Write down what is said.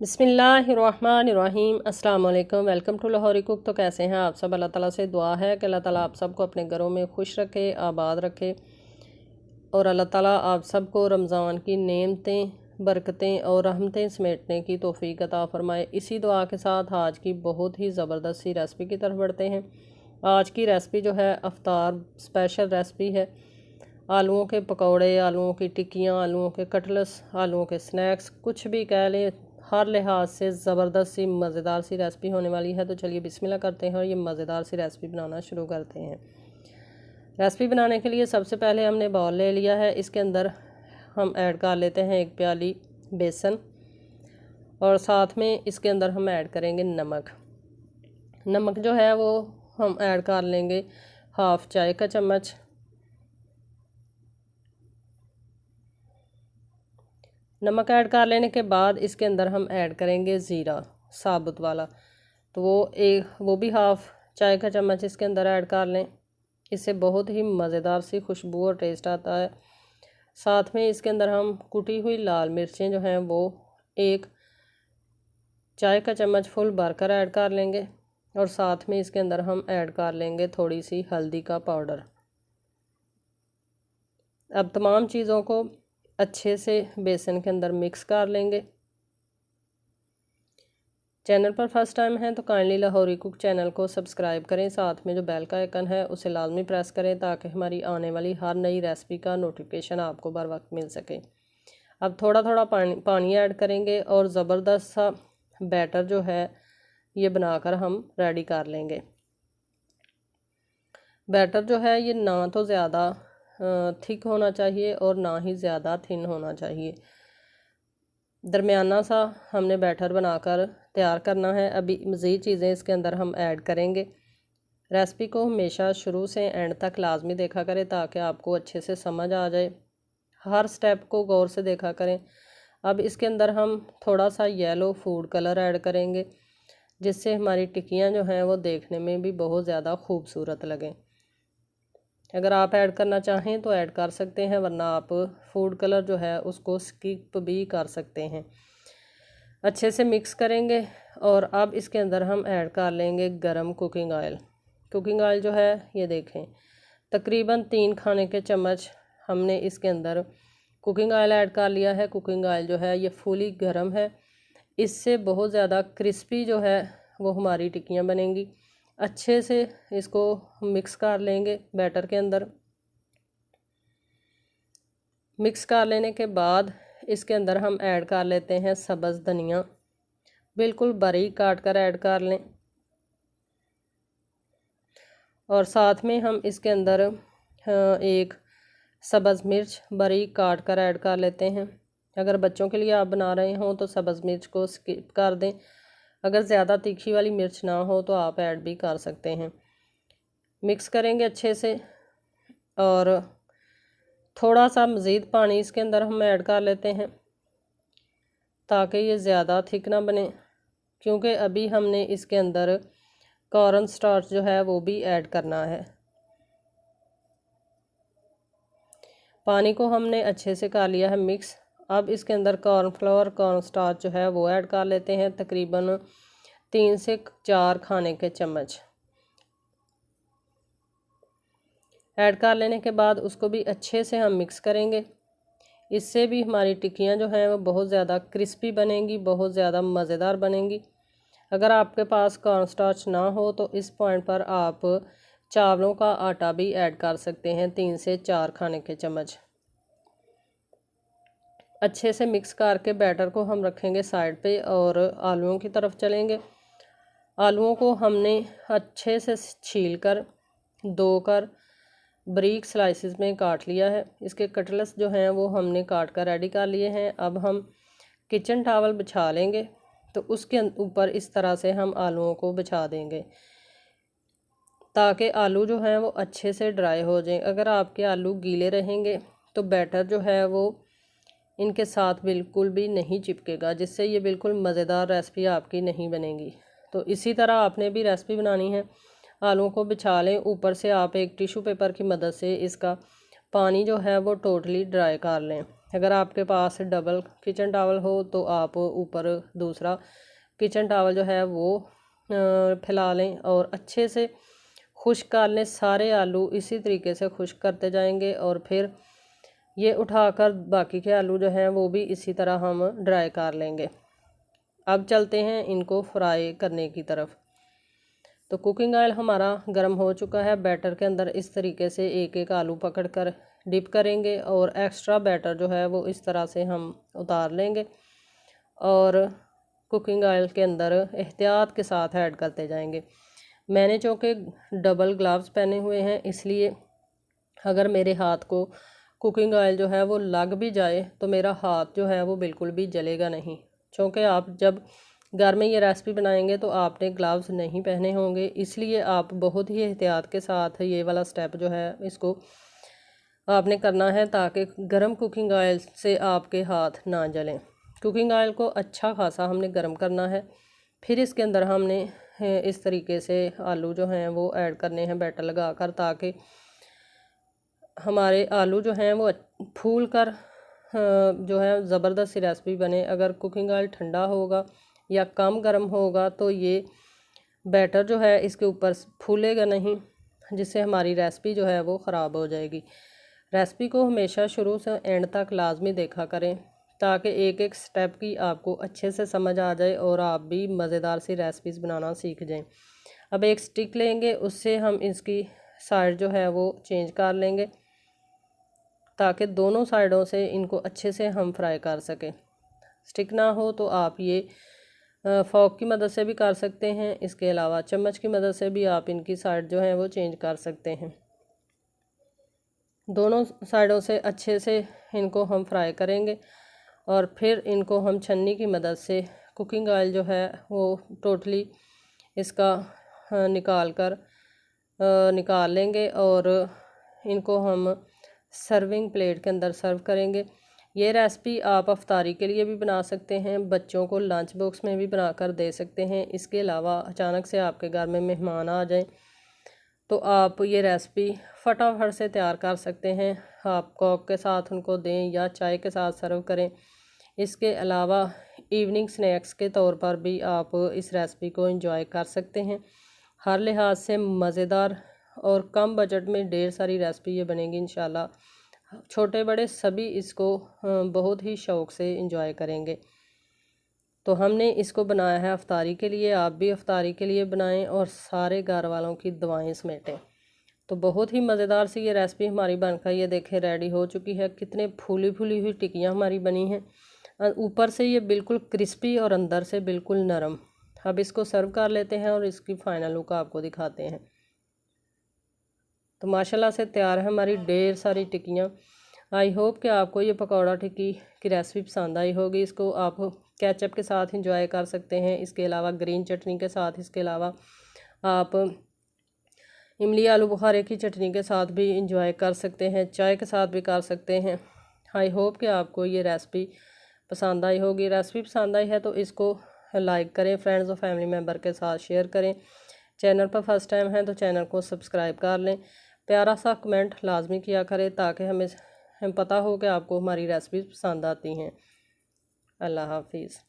बिस्मिल्लाहिर्रहमानिर्रहीम अस्सलाम वालेकुम। Welcome to Lahori cook. तो कैसे हैं आप सब? अल्लाह ताला से दुआ है कि अल्लाह ताला आप सबको अपने घरों में खुश रखे, आबाद रखे और अल्लाह ताला आप सबको रमज़ान की नेमतें, बरकतें और रहमतें समेटने की तौफीक अता फ़रमाए। इसी दुआ के साथ आज की बहुत ही ज़बरदस्त सी रेसिपी की तरफ बढ़ते हैं। आज की रेसिपी जो है अफ्तार स्पेशल रेसिपी है। आलूओं के पकौड़े, आलूओं की टिक्कियाँ, आलूओं के कटलस, आलूओं के स्नैक्स, कुछ भी कह लें, हर लिहाज से ज़बरदस्त सी मज़ेदार सी रेसिपी होने वाली है। तो चलिए बिस्मिल्लाह करते हैं और ये मज़ेदार सी रेसिपी बनाना शुरू करते हैं। रेसिपी बनाने के लिए सबसे पहले हमने बाउल ले लिया है। इसके अंदर हम ऐड कर लेते हैं 1 प्याली बेसन और साथ में इसके अंदर हम ऐड करेंगे नमक। नमक जो है वो हम ऐड कर लेंगे 1/2 चाय का चम्मच। नमक ऐड कर लेने के बाद इसके अंदर हम ऐड करेंगे ज़ीरा साबुत वाला, तो वो भी 1/2 चाय का चम्मच इसके अंदर ऐड कर लें। इससे बहुत ही मज़ेदार सी खुशबू और टेस्ट आता है। साथ में इसके अंदर हम कुटी हुई लाल मिर्चें जो हैं वो 1 चाय का चम्मच फुल भरकर ऐड कर लेंगे और साथ में इसके अंदर हम ऐड कर लेंगे थोड़ी सी हल्दी का पाउडर। अब तमाम चीज़ों को अच्छे से बेसन के अंदर मिक्स कर लेंगे। चैनल पर फर्स्ट टाइम है तो काइंडली लाहौरी कुक चैनल को सब्सक्राइब करें, साथ में जो बेल का आइकन है उसे लाजमी प्रेस करें ताकि हमारी आने वाली हर नई रेसिपी का नोटिफिकेशन आपको बर वक्त मिल सके। अब थोड़ा थोड़ा पानी ऐड करेंगे और ज़बरदस्त सा बैटर जो है ये बनाकर हम रेडी कर लेंगे। बैटर जो है ये ना तो ज़्यादा थिक होना चाहिए और ना ही ज़्यादा थिन होना चाहिए, दरमियाना सा हमने बैटर बनाकर तैयार करना है। अभी मज़ीद चीज़ें इसके अंदर हम ऐड करेंगे। रेसिपी को हमेशा शुरू से एंड तक लाजमी देखा करें ताकि आपको अच्छे से समझ आ जाए। हर स्टेप को गौर से देखा करें। अब इसके अंदर हम थोड़ा सा येलो फूड कलर ऐड करेंगे जिससे हमारी टिक्कियाँ जो हैं वो देखने में भी बहुत ज़्यादा खूबसूरत लगें। अगर आप ऐड करना चाहें तो ऐड कर सकते हैं, वरना आप फूड कलर जो है उसको स्किप भी कर सकते हैं। अच्छे से मिक्स करेंगे और अब इसके अंदर हम ऐड कर लेंगे गरम कुकिंग ऑयल। कुकिंग ऑयल जो है ये देखें तकरीबन 3 खाने के चम्मच हमने इसके अंदर कुकिंग ऑयल ऐड कर लिया है। कुकिंग ऑयल जो है ये फुली गरम है, इससे बहुत ज़्यादा क्रिस्पी जो है वो हमारी टिक्कियाँ बनेंगी। अच्छे से इसको मिक्स कर लेंगे बैटर के अंदर। मिक्स कर लेने के बाद इसके अंदर हम ऐड कर लेते हैं सब्ज़ धनिया, बिल्कुल बारीक काट कर ऐड कर लें और साथ में हम इसके अंदर 1 सब्ज़ मिर्च बारीक काट कर ऐड कर लेते हैं। अगर बच्चों के लिए आप बना रहे हों तो सब्ज़ मिर्च को स्किप कर दें, अगर ज़्यादा तीखी वाली मिर्च ना हो तो आप ऐड भी कर सकते हैं। मिक्स करेंगे अच्छे से और थोड़ा सा मज़ीद पानी इसके अंदर हम ऐड कर लेते हैं ताकि ये ज़्यादा थिक ना बने, क्योंकि अभी हमने इसके अंदर कॉर्न स्टार्च जो है वो भी ऐड करना है। पानी को हमने अच्छे से कर लिया है मिक्स। अब इसके अंदर कॉर्नफ्लोर कॉर्न स्टार्च जो है वो ऐड कर लेते हैं तकरीबन 3 से 4 खाने के चम्मच। ऐड कर लेने के बाद उसको भी अच्छे से हम मिक्स करेंगे। इससे भी हमारी टिक्कियाँ जो हैं वो बहुत ज़्यादा क्रिस्पी बनेंगी, बहुत ज़्यादा मज़ेदार बनेंगी। अगर आपके पास कॉर्न स्टार्च ना हो तो इस पॉइंट पर आप चावलों का आटा भी ऐड कर सकते हैं 3 से 4 खाने के चम्मच। अच्छे से मिक्स करके बैटर को हम रखेंगे साइड पे और आलूओं की तरफ चलेंगे। आलूओं को हमने अच्छे से छील कर धो कर बारीक स्लाइसेस में काट लिया है। इसके कटलेट्स जो हैं वो हमने काट कर रेडी कर लिए हैं। अब हम किचन टॉवल बिछा लेंगे तो उसके ऊपर इस तरह से हम आलूओं को बिछा देंगे ताकि आलू जो हैं वो अच्छे से ड्राई हो जाएं। अगर आपके आलू गीले रहेंगे तो बैटर जो है वो इनके साथ बिल्कुल भी नहीं चिपकेगा, जिससे ये बिल्कुल मज़ेदार रेसिपी आपकी नहीं बनेगी। तो इसी तरह आपने भी रेसिपी बनानी है। आलूओं को बिछा लें, ऊपर से आप एक टिश्यू पेपर की मदद से इसका पानी जो है वो टोटली ड्राई कर लें। अगर आपके पास डबल किचन टावल हो तो आप ऊपर दूसरा किचन टावल जो है वो फैला लें और अच्छे से खुश्क कर लें। सारे आलू इसी तरीके से खुश्क करते जाएंगे और फिर ये उठाकर बाकी के आलू जो हैं वो भी इसी तरह हम ड्राई कर लेंगे। अब चलते हैं इनको फ्राई करने की तरफ। तो कुकिंग ऑयल हमारा गर्म हो चुका है। बैटर के अंदर इस तरीके से एक एक आलू पकड़कर डिप करेंगे और एक्स्ट्रा बैटर जो है वो इस तरह से हम उतार लेंगे और कुकिंग ऑयल के अंदर एहतियात के साथ ऐड करते जाएंगे। मैंने चूँकि डबल ग्लव्स पहने हुए हैं, इसलिए अगर मेरे हाथ को कुकिंग ऑयल जो है वो लग भी जाए तो मेरा हाथ जो है वो बिल्कुल भी जलेगा नहीं। चूँकि आप जब घर में ये रेसिपी बनाएंगे तो आपने ग्लव्स नहीं पहने होंगे, इसलिए आप बहुत ही एहतियात के साथ ये वाला स्टेप जो है इसको आपने करना है ताकि गर्म कुकिंग ऑयल से आपके हाथ ना जलें। कुकिंग ऑयल को अच्छा खासा हमने गर्म करना है। फिर इसके अंदर हमने इस तरीके से आलू जो हैं वो ऐड करने हैं बैटर लगाकर, ताकि हमारे आलू जो हैं वो फूल कर जो है ज़बरदस्त सी रेसिपी बने। अगर कुकिंग ऑयल ठंडा होगा या कम गर्म होगा तो ये बैटर जो है इसके ऊपर फूलेगा नहीं, जिससे हमारी रेसिपी जो है वो ख़राब हो जाएगी। रेसिपी को हमेशा शुरू से एंड तक लाजमी देखा करें ताकि एक एक स्टेप की आपको अच्छे से समझ आ जाए और आप भी मज़ेदार सी रेसिपीज़ बनाना सीख जाएं। अब एक स्टिक लेंगे, उससे हम इसकी साइड जो है वो चेंज कर लेंगे ताकि दोनों साइडों से इनको अच्छे से हम फ्राई कर सकें। स्टिक ना हो तो आप ये फॉक की मदद से भी कर सकते हैं। इसके अलावा चम्मच की मदद से भी आप इनकी साइड जो है वो चेंज कर सकते हैं। दोनों साइडों से अच्छे से इनको हम फ्राई करेंगे और फिर इनको हम छन्नी की मदद से कुकिंग ऑयल जो है वो टोटली इसका निकाल लेंगे और इनको हम सर्विंग प्लेट के अंदर सर्व करेंगे। ये रेसिपी आप अफ्तारी के लिए भी बना सकते हैं, बच्चों को लंच बॉक्स में भी बनाकर दे सकते हैं। इसके अलावा अचानक से आपके घर में मेहमान आ जाएं तो आप ये रेसिपी फटाफट से तैयार कर सकते हैं। आप कोक के साथ उनको दें या चाय के साथ सर्व करें। इसके अलावा इवनिंग स्नैक्स के तौर पर भी आप इस रेसिपी को एंजॉय कर सकते हैं। हर लिहाज से मज़ेदार और कम बजट में ढेर सारी रेसिपी ये बनेगी इंशाल्लाह। छोटे बड़े सभी इसको बहुत ही शौक़ से एंजॉय करेंगे। तो हमने इसको बनाया है अफ्तारी के लिए, आप भी अफ्तारी के लिए बनाएं और सारे घर वालों की दुआएं समेटें। तो बहुत ही मज़ेदार सी ये रेसिपी हमारी बनकर ये देखें रेडी हो चुकी है। कितने फूली फूली हुई टिक्कियाँ हमारी बनी हैं, ऊपर से ये बिल्कुल क्रिस्पी और अंदर से बिल्कुल नरम। अब इसको सर्व कर लेते हैं और इसकी फ़ाइनल लुक आपको दिखाते हैं। तो माशाल्लाह से तैयार है हमारी ढेर सारी टिक्कियाँ। आई होप कि आपको ये पकौड़ा टिक्की की रेसिपी पसंद आई होगी। इसको आप केचप के साथ इंजॉय कर सकते हैं, इसके अलावा ग्रीन चटनी के साथ, इसके अलावा आप इमली आलू बुखारे की चटनी के साथ भी इंजॉय कर सकते हैं, चाय के साथ भी कर सकते हैं। आई होप कि आपको ये रेसिपी पसंद आई होगी। रेसिपी पसंद आई है तो इसको लाइक करें, फ्रेंड्स और फैमिली मेम्बर के साथ शेयर करें। चैनल पर फर्स्ट टाइम है तो चैनल को सब्सक्राइब कर लें। प्यारा सा कमेंट लाजमी किया करें ताकि हमें पता हो कि आपको हमारी रेसिपी पसंद आती हैं। अल्लाह हाफिज़।